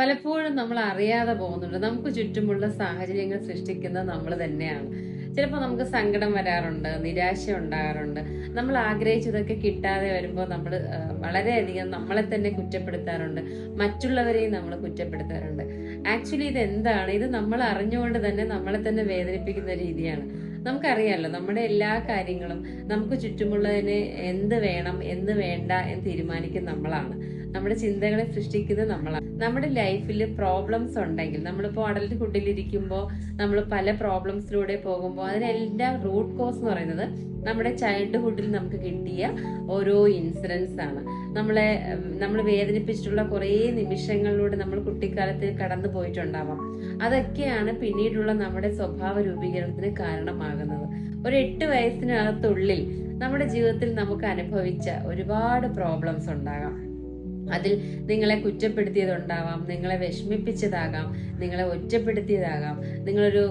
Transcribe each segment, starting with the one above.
പലപ്പോഴും നമ്മൾ അറിയാതെ പോകുന്നുണ്ട്. നമുക്ക് ചുറ്റുമുള്ള സാഹചര്യങ്ങൾ സൃഷ്ടിക്കുന്നത് നമ്മൾ തന്നെയാണ്. ചിലപ്പോൾ നമുക്ക് സങ്കടം വരാറുണ്ട്, നിരാശ ഉണ്ടാകാറുണ്ട്. നമ്മൾ ആഗ്രഹിച്ചതൊക്കെ കിട്ടാതെ വരുമ്പോൾ നമ്മൾ വളരെയധികം നമ്മളെ തന്നെ കുറ്റപ്പെടുത്താറുണ്ട്, മറ്റുള്ളവരെയും നമ്മൾ കുറ്റപ്പെടുത്താറുണ്ട്. ആക്ച്വലി ഇത് എന്താണ്? ഇത് നമ്മൾ അറിഞ്ഞുകൊണ്ട് തന്നെ നമ്മളെ തന്നെ വേദനിപ്പിക്കുന്ന രീതിയാണ്. നമുക്കറിയാമല്ലോ, നമ്മുടെ എല്ലാ കാര്യങ്ങളും നമുക്ക് ചുറ്റുമുള്ളതിന് എന്ത് വേണം എന്ത് വേണ്ട എന്ന് തീരുമാനിക്കുന്ന നമ്മളാണ്. നമ്മുടെ ചിന്തകളെ സൃഷ്ടിക്കുന്നത് നമ്മളാണ്. നമ്മുടെ ലൈഫിൽ പ്രോബ്ലംസ് ഉണ്ടെങ്കിൽ, നമ്മളിപ്പോൾ അഡൽട്ട്ഹുഡിൽ ഇരിക്കുമ്പോൾ നമ്മൾ പല പ്രോബ്ലംസിലൂടെ പോകുമ്പോൾ അതിനെല്ലാം റൂട്ട് കോസ് എന്ന് പറയുന്നത് നമ്മുടെ ചൈൽഡ്ഹുഡിൽ നമുക്ക് കിട്ടിയ ഓരോ ഇൻസിഡൻസ് ആണ്. നമ്മൾ വേദനിപ്പിച്ചിട്ടുള്ള കുറേ നിമിഷങ്ങളിലൂടെ നമ്മൾ കുട്ടിക്കാലത്ത് കടന്നു പോയിട്ടുണ്ടാവാം. അതൊക്കെയാണ് പിന്നീടുള്ള നമ്മുടെ സ്വഭാവ രൂപീകരണത്തിന് കാരണമാകുന്നത്. ഒരു 8 വയസ്സിനകത്തുള്ളിൽ നമ്മുടെ ജീവിതത്തിൽ നമുക്ക് അനുഭവിച്ച ഒരുപാട് പ്രോബ്ലംസ് ഉണ്ടാകാം. അതിൽ നിങ്ങളെ കുറ്റപ്പെടുത്തിയതുണ്ടാവാം, നിങ്ങളെ വിഷമിപ്പിച്ചതാകാം, നിങ്ങളെ ഒറ്റപ്പെടുത്തിയതാകാം, നിങ്ങളൊരു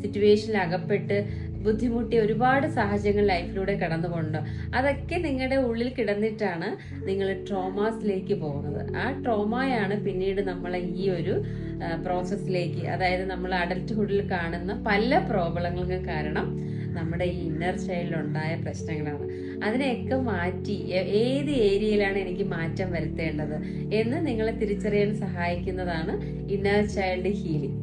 സിറ്റുവേഷനിൽ അകപ്പെട്ട് ബുദ്ധിമുട്ടിയ ഒരുപാട് സാഹചര്യങ്ങൾ ലൈഫിലൂടെ കടന്നുകൊണ്ട് അതൊക്കെ നിങ്ങളുടെ ഉള്ളിൽ കിടന്നിട്ടാണ് നിങ്ങൾ ട്രോമാസിലേക്ക് പോകുന്നത്. ആ ട്രോമയാണ് പിന്നീട് നമ്മളെ ഈ ഒരു പ്രോസസ്സിലേക്ക്, അതായത് നമ്മൾ അഡൽട്ട്ഹുഡിൽ കാണുന്ന പല പ്രോബ്ലങ്ങൾക്കും കാരണം നമ്മുടെ ഈ ഇന്നർ ചൈൽഡിൽ ഉണ്ടായ പ്രശ്നങ്ങളാണ്. അതിനെയൊക്കെ മാറ്റി ഏത് ഏരിയയിലാണ് എനിക്ക് മാറ്റം വരുത്തേണ്ടത് എന്ന് നിങ്ങളെ തിരിച്ചറിയാൻ സഹായിക്കുന്നതാണ് ഇന്നർ ചൈൽഡ് ഹീലിംഗ്.